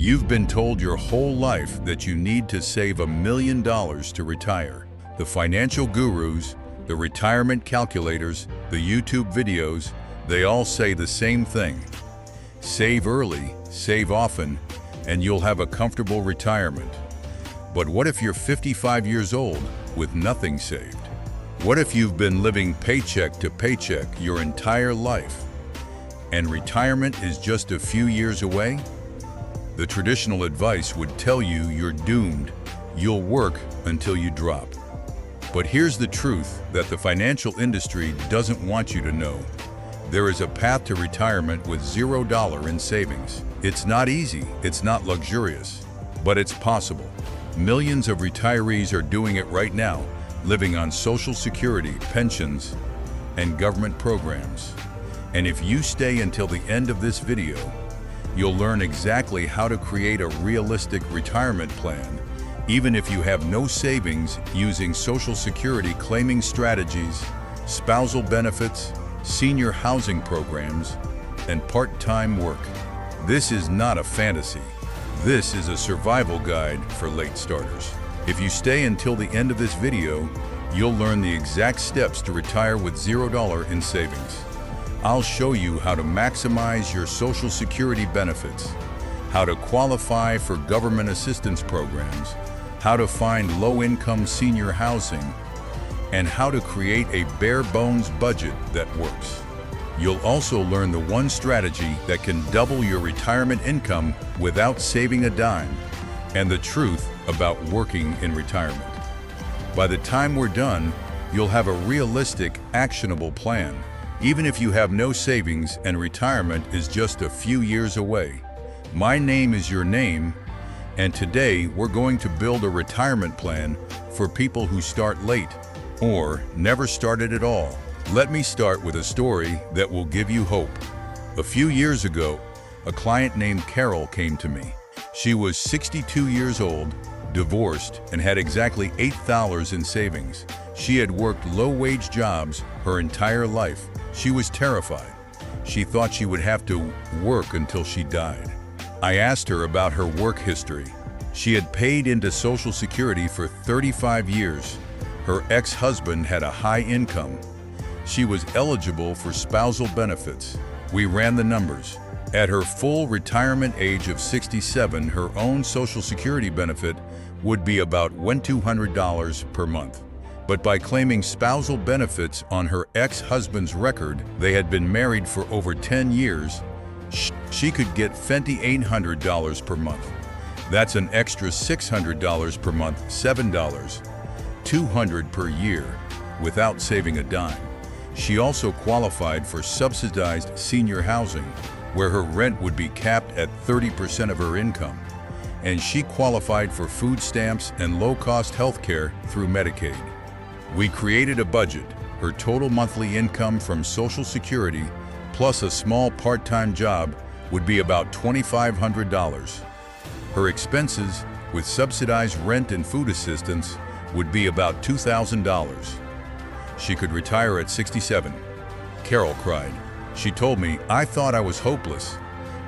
You've been told your whole life that you need to save $1 million to retire. The financial gurus, the retirement calculators, the YouTube videos, they all say the same thing. Save early, save often, and you'll have a comfortable retirement. But what if you're 55 years old with nothing saved? What if you've been living paycheck to paycheck your entire life, and retirement is just a few years away? The traditional advice would tell you you're doomed. You'll work until you drop. But here's the truth that the financial industry doesn't want you to know. There is a path to retirement with $0 in savings. It's not easy, it's not luxurious, but it's possible. Millions of retirees are doing it right now, living on Social Security, pensions, and government programs. And if you stay until the end of this video, you'll learn exactly how to create a realistic retirement plan, even if you have no savings, using Social Security claiming strategies, spousal benefits, senior housing programs, and part-time work. This is not a fantasy. This is a survival guide for late starters. If you stay until the end of this video, you'll learn the exact steps to retire with $0 in savings. I'll show you how to maximize your Social Security benefits, how to qualify for government assistance programs, how to find low-income senior housing, and how to create a bare-bones budget that works. You'll also learn the one strategy that can double your retirement income without saving a dime, and the truth about working in retirement. By the time we're done, you'll have a realistic, actionable plan, even if you have no savings and retirement is just a few years away. My name is your name, and today we're going to build a retirement plan for people who start late or never started at all. Let me start with a story that will give you hope. A few years ago, a client named Carol came to me. She was 62 years old, divorced, and had exactly $8 in savings. She had worked low-wage jobs her entire life. She was terrified. She thought she would have to work until she died. I asked her about her work history. She had paid into Social Security for 35 years. Her ex-husband had a high income. She was eligible for spousal benefits. We ran the numbers. At her full retirement age of 67, her own Social Security benefit would be about $1,200 per month. But by claiming spousal benefits on her ex-husband's record, they had been married for over 10 years, she could get $2,800 per month. That's an extra $600 per month, $7, $200 per year, without saving a dime. She also qualified for subsidized senior housing, where her rent would be capped at 30% of her income. And she qualified for food stamps and low-cost health care through Medicaid. We created a budget. Her total monthly income from Social Security plus a small part-time job would be about $2,500. Her expenses, with subsidized rent and food assistance, would be about $2,000. She could retire at 67. Carol cried. She told me, "I thought I was hopeless.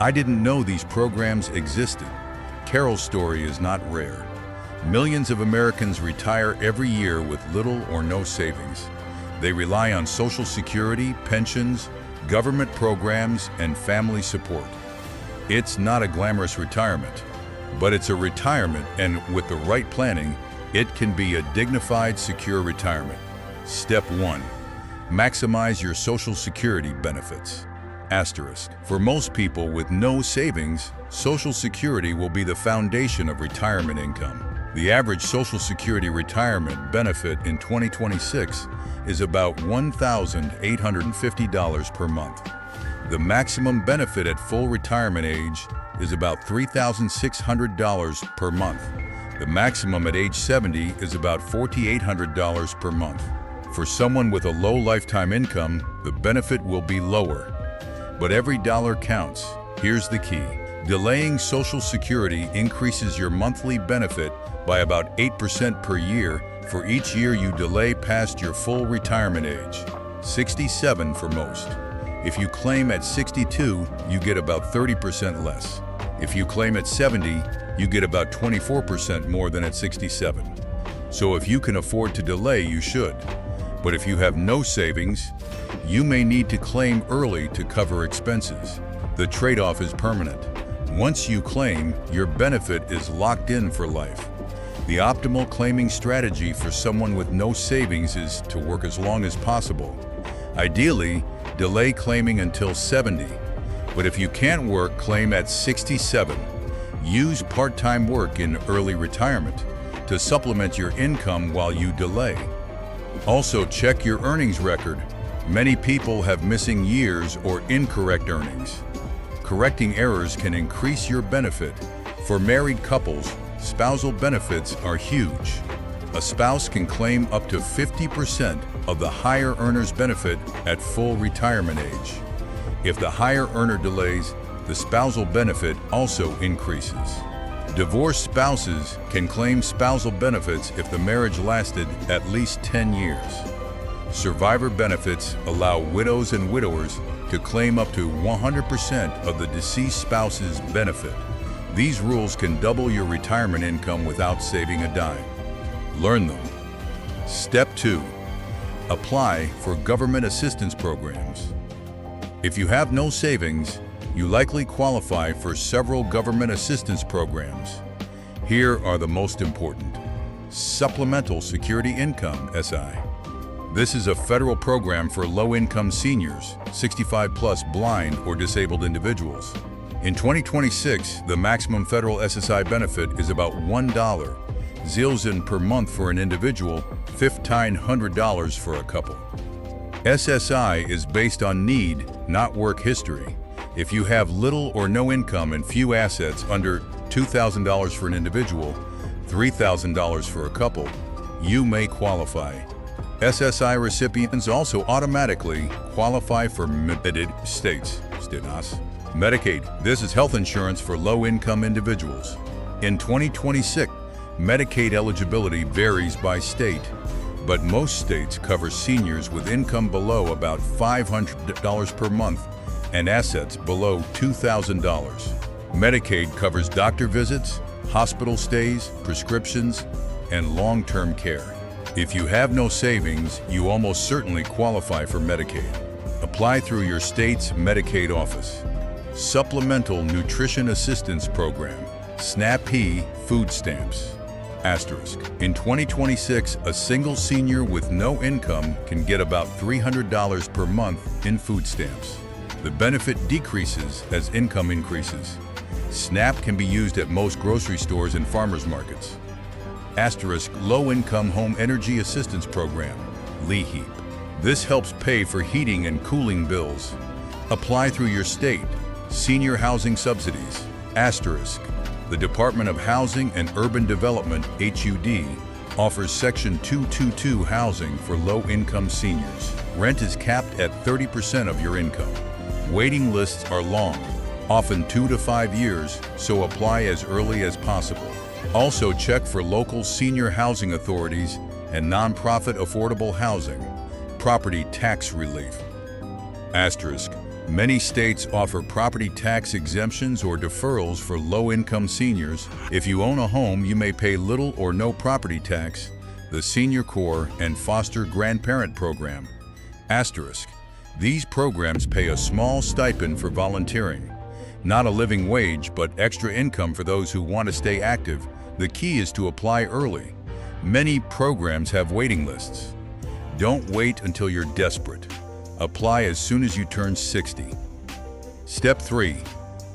I didn't know these programs existed." Carol's story is not rare. Millions of Americans retire every year with little or no savings. They rely on Social Security, pensions, government programs, and family support. It's not a glamorous retirement, but it's a retirement, and with the right planning, it can be a dignified, secure retirement. Step 1. Maximize your Social Security benefits. Asterisk. For most people with no savings, Social Security will be the foundation of retirement income. The average Social Security retirement benefit in 2026 is about $1,850 per month. The maximum benefit at full retirement age is about $3,600 per month. The maximum at age 70 is about $4,800 per month. For someone with a low lifetime income, the benefit will be lower. But every dollar counts. Here's the key. Delaying Social Security increases your monthly benefit by about 8% per year for each year you delay past your full retirement age, 67 for most. If you claim at 62, you get about 30% less. If you claim at 70, you get about 24% more than at 67. So if you can afford to delay, you should. But if you have no savings, you may need to claim early to cover expenses. The trade-off is permanent. Once you claim, your benefit is locked in for life. The optimal claiming strategy for someone with no savings is to work as long as possible. Ideally, delay claiming until 70. But if you can't work, claim at 67. Use part-time work in early retirement to supplement your income while you delay. Also, check your earnings record. Many people have missing years or incorrect earnings. Correcting errors can increase your benefit. For married couples, spousal benefits are huge. A spouse can claim up to 50% of the higher earner's benefit at full retirement age. If the higher earner delays, the spousal benefit also increases. Divorced spouses can claim spousal benefits if the marriage lasted at least 10 years. Survivor benefits allow widows and widowers to claim up to 100% of the deceased spouse's benefit. These rules can double your retirement income without saving a dime. Learn them. Step 2. Apply for government assistance programs. If you have no savings, you likely qualify for several government assistance programs. Here are the most important. Supplemental Security Income, SI. This is a federal program for low-income seniors, 65-plus blind or disabled individuals. In 2026, the maximum federal SSI benefit is about $1 zillion per month for an individual, $1,500 for a couple. SSI is based on need, not work history. If you have little or no income and few assets under $2,000 for an individual, $3,000 for a couple, you may qualify. SSI recipients also automatically qualify for Medicaid. This is health insurance for low-income individuals. In 2026, Medicaid eligibility varies by state, but most states cover seniors with income below about $500 per month and assets below $2,000. Medicaid covers doctor visits, hospital stays, prescriptions, and long-term care. If you have no savings, you almost certainly qualify for Medicaid. Apply through your state's Medicaid office. Supplemental Nutrition Assistance Program, SNAP-P food stamps. Asterisk. In 2026, a single senior with no income can get about $300 per month in food stamps. The benefit decreases as income increases. SNAP can be used at most grocery stores and farmers markets. Asterisk. Low-Income Home Energy Assistance Program, LEHEAP. This helps pay for heating and cooling bills. Apply through your state. Senior Housing Subsidies. Asterisk. The Department of Housing and Urban Development, HUD, offers Section 222 housing for low-income seniors. Rent is capped at 30% of your income. Waiting lists are long, often 2 to 5 years, so apply as early as possible. Also check for local senior housing authorities and nonprofit affordable housing. Property tax relief. Asterisk. Many states offer property tax exemptions or deferrals for low-income seniors. If you own a home, you may pay little or no property tax. The Senior Corps and Foster Grandparent Program. Asterisk. These programs pay a small stipend for volunteering. Not a living wage, but extra income for those who want to stay active. The key is to apply early. Many programs have waiting lists. Don't wait until you're desperate. Apply as soon as you turn 60. Step 3.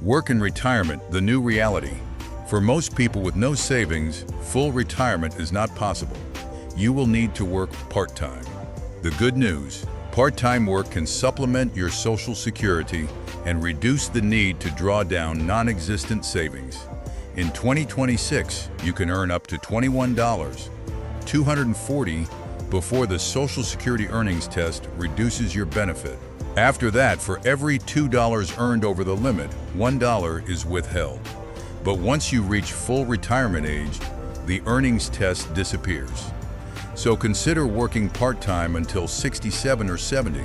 Work in retirement, the new reality. For most people with no savings, full retirement is not possible. You will need to work part-time. The good news, part-time work can supplement your Social Security and reduce the need to draw down non-existent savings. In 2026, you can earn up to $21.240 before the Social Security earnings test reduces your benefit. After that, for every $2 earned over the limit, $1 is withheld. But once you reach full retirement age, the earnings test disappears. So consider working part-time until 67 or 70.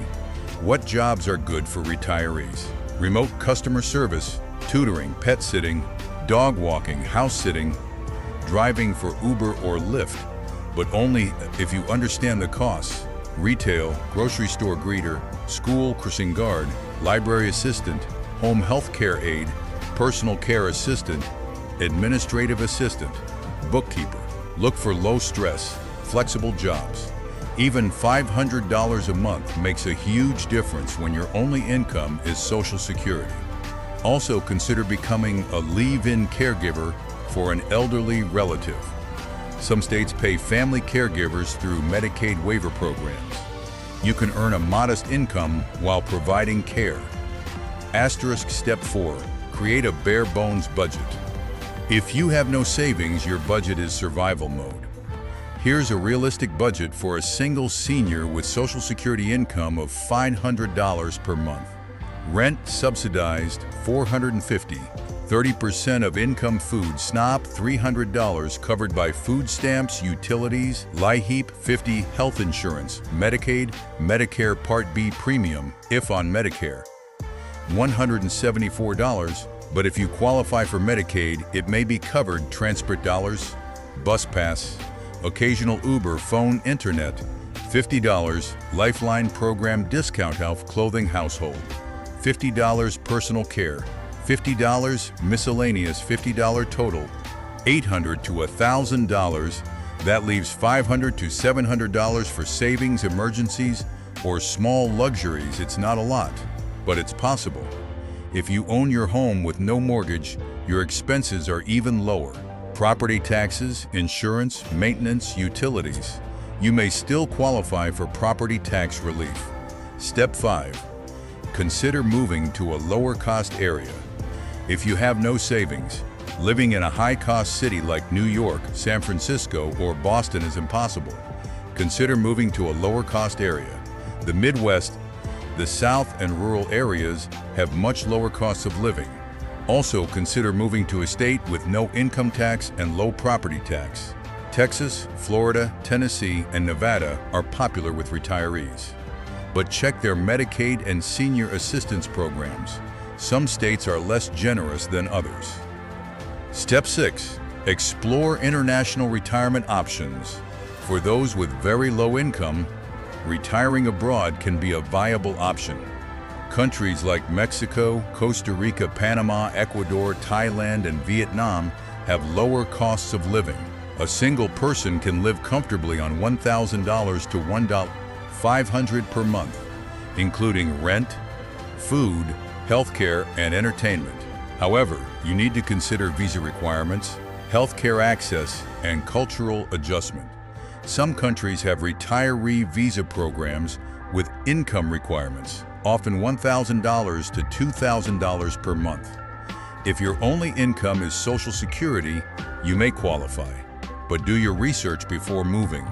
What jobs are good for retirees? Remote customer service, tutoring, pet sitting, dog walking, house sitting, driving for Uber or Lyft, but only if you understand the costs. Retail, grocery store greeter, school crossing guard, library assistant, home health care aide, personal care assistant, administrative assistant, bookkeeper. Look for low-stress, flexible jobs. Even $500 a month makes a huge difference when your only income is Social Security. Also consider becoming a live-in caregiver for an elderly relative. Some states pay family caregivers through Medicaid waiver programs. You can earn a modest income while providing care. Asterisk Step 4. Create a bare-bones budget. If you have no savings, your budget is survival mode. Here's a realistic budget for a single senior with Social Security income of $500 per month. Rent subsidized $450. 30% of income food SNAP $300 covered by food stamps, utilities, LIHEAP $50 health insurance, Medicaid, Medicare Part B premium if on Medicare $174, but if you qualify for Medicaid, it may be covered transport dollars, bus pass, occasional Uber, phone, internet $50, Lifeline program discount off clothing household $50, personal care $50, miscellaneous $50 total, $800 to $1,000. That leaves $500 to $700 for savings, emergencies, or small luxuries. It's not a lot, but it's possible. If you own your home with no mortgage, your expenses are even lower. Property taxes, insurance, maintenance, utilities. You may still qualify for property tax relief. Step 5. Consider moving to a lower-cost area. If you have no savings, living in a high-cost city like New York, San Francisco, or Boston is impossible. Consider moving to a lower-cost area. The Midwest, the South, and rural areas have much lower costs of living. Also, consider moving to a state with no income tax and low property tax. Texas, Florida, Tennessee, and Nevada are popular with retirees. But check their Medicaid and senior assistance programs. Some states are less generous than others. Step 6. Explore international retirement options. For those with very low income, retiring abroad can be a viable option. Countries like Mexico, Costa Rica, Panama, Ecuador, Thailand, and Vietnam have lower costs of living. A single person can live comfortably on $1,000 to $1,500 per month, including rent, food, healthcare, and entertainment. However, you need to consider visa requirements, healthcare access, and cultural adjustment. Some countries have retiree visa programs with income requirements, often $1,000 to $2,000 per month. If your only income is Social Security, you may qualify, but do your research before moving.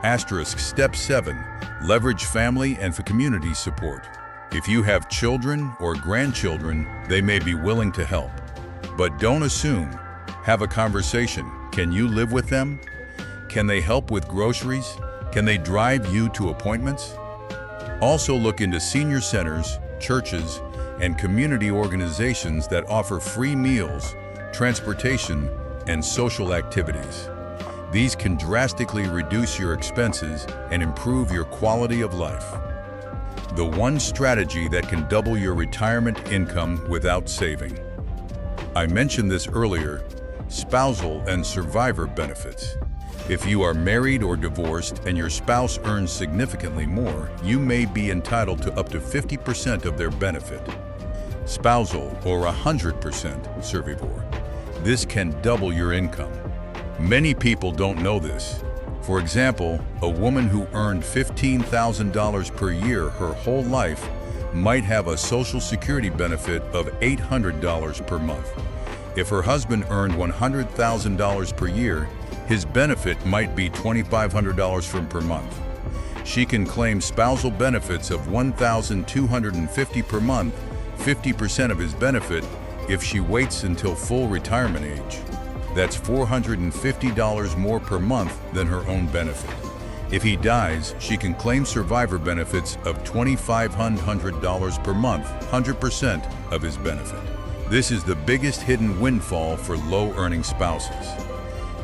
Asterisk Step 7. Leverage family and community support. If you have children or grandchildren, they may be willing to help. But don't assume. Have a conversation. Can you live with them? Can they help with groceries? Can they drive you to appointments? Also look into senior centers, churches, and community organizations that offer free meals, transportation, and social activities. These can drastically reduce your expenses and improve your quality of life. The one strategy that can double your retirement income without saving. I mentioned this earlier, spousal and survivor benefits. If you are married or divorced and your spouse earns significantly more, you may be entitled to up to 50% of their benefit. Spousal or 100% survivor. This can double your income. Many people don't know this. For example, a woman who earned $15,000 per year her whole life might have a Social Security benefit of $800 per month. If her husband earned $100,000 per year, his benefit might be $2,500 per month. She can claim spousal benefits of $1,250 per month, 50% of his benefit, if she waits until full retirement age. That's $450 more per month than her own benefit. If he dies, she can claim survivor benefits of $2,500 per month, 100% of his benefit. This is the biggest hidden windfall for low-earning spouses.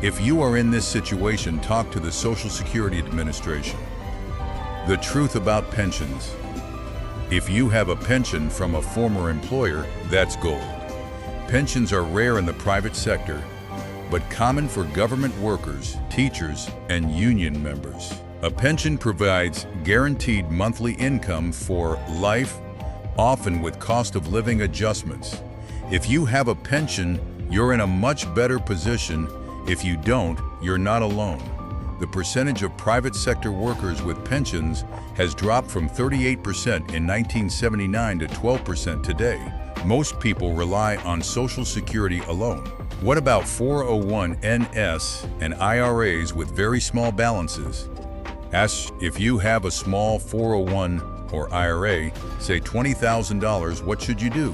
If you are in this situation, talk to the Social Security Administration. The truth about pensions. If you have a pension from a former employer, that's gold. Pensions are rare in the private sector, but common for government workers, teachers, and union members. A pension provides guaranteed monthly income for life, often with cost of living adjustments. If you have a pension, you're in a much better position. If you don't, you're not alone. The percentage of private sector workers with pensions has dropped from 38% in 1979 to 12% today. Most people rely on Social Security alone. What about 401(k)s and IRAs with very small balances? Ask if you have a small 401 or IRA, say $20,000, what should you do?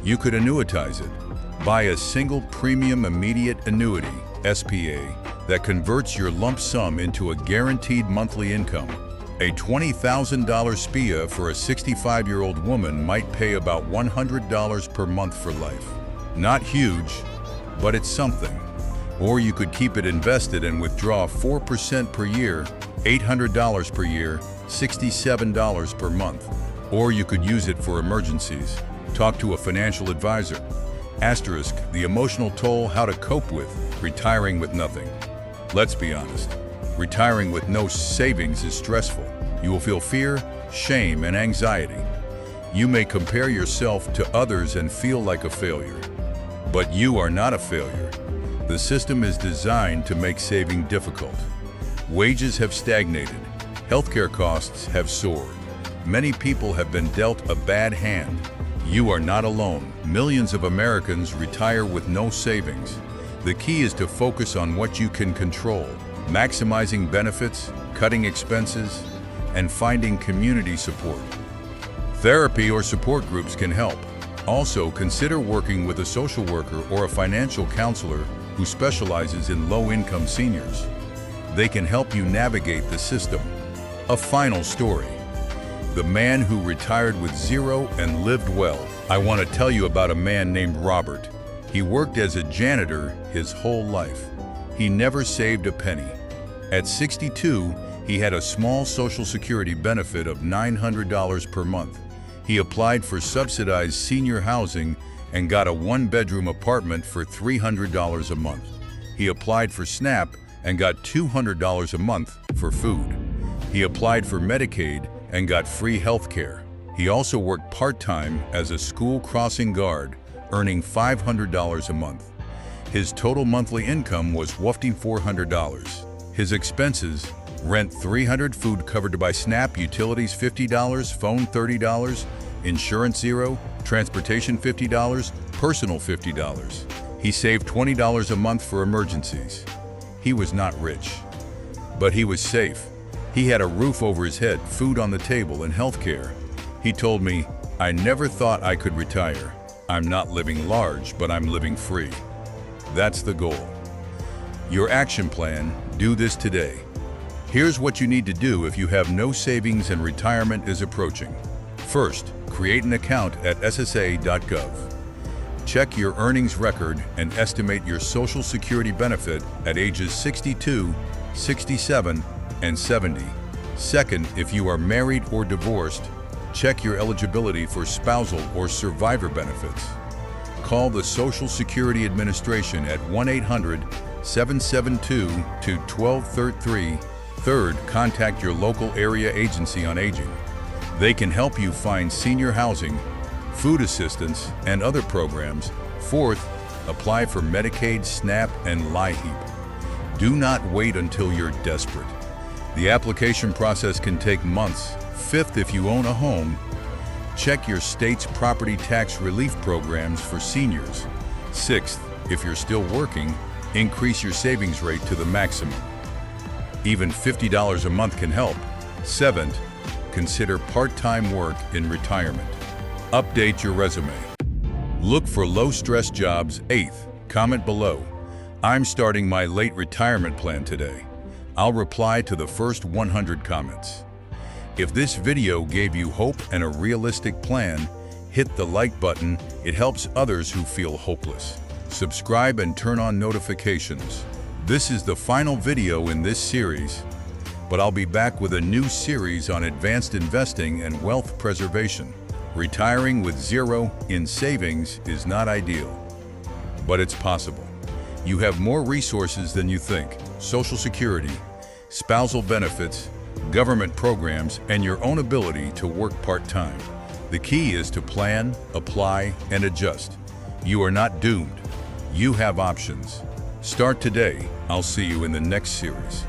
You could annuitize it. Buy a single premium immediate annuity, SPA, that converts your lump sum into a guaranteed monthly income. A $20,000 SPA for a 65-year-old woman might pay about $100 per month for life. Not huge, but it's something. Or you could keep it invested and withdraw 4% per year, $800 per year, $67 per month. Or you could use it for emergencies. Talk to a financial advisor. Asterisk, the emotional toll, how to cope with retiring with nothing. Let's be honest, retiring with no savings is stressful. You will feel fear, shame, and anxiety. You may compare yourself to others and feel like a failure. But you are not a failure. The system is designed to make saving difficult. Wages have stagnated. Healthcare costs have soared. Many people have been dealt a bad hand. You are not alone. Millions of Americans retire with no savings. The key is to focus on what you can control, maximizing benefits, cutting expenses, and finding community support. Therapy or support groups can help. Also, consider working with a social worker or a financial counselor who specializes in low-income seniors. They can help you navigate the system. A final story. The man who retired with zero and lived well. I want to tell you about a man named Robert. He worked as a janitor his whole life. He never saved a penny. At 62, he had a small Social Security benefit of $900 per month. He applied for subsidized senior housing and got a one-bedroom apartment for $300 a month. He applied for SNAP and got $200 a month for food. He applied for Medicaid and got free health care. He also worked part-time as a school crossing guard, earning $500 a month. His total monthly income was whopping $400. His expenses: rent $300, food covered by SNAP, utilities $50, phone $30, insurance $0, transportation $50, personal $50. He saved $20 a month for emergencies. He was not rich, but he was safe. He had a roof over his head, food on the table, and health care. He told me, "I never thought I could retire. I'm not living large, but I'm living free." That's the goal. Your action plan: do this today. Here's what you need to do if you have no savings and retirement is approaching. First, create an account at ssa.gov. Check your earnings record and estimate your Social Security benefit at ages 62, 67, and 70. Second, if you are married or divorced, check your eligibility for spousal or survivor benefits. Call the Social Security Administration at 1-800-772-1233. Third, contact your local area agency on aging. They can help you find senior housing, food assistance, and other programs. Fourth, apply for Medicaid, SNAP, and LIHEAP. Do not wait until you're desperate. The application process can take months. Fifth, if you own a home, check your state's property tax relief programs for seniors. Sixth, if you're still working, increase your savings rate to the maximum. Even $50 a month can help. Seventh, consider part-time work in retirement. Update your resume. Look for low-stress jobs. Eighth, comment below, "I'm starting my late retirement plan today." I'll reply to the first 100 comments. If this video gave you hope and a realistic plan, Hit the like button, it helps others who feel hopeless. Subscribe and turn on notifications. This is the final video in this series, but I'll be back with a new series on advanced investing and wealth preservation. Retiring with zero in savings is not ideal, but it's possible. You have more resources than you think: Social Security, spousal benefits, government programs, and your own ability to work part-time. The key is to plan, apply, and adjust. You are not doomed. You have options. Start today. I'll see you in the next series.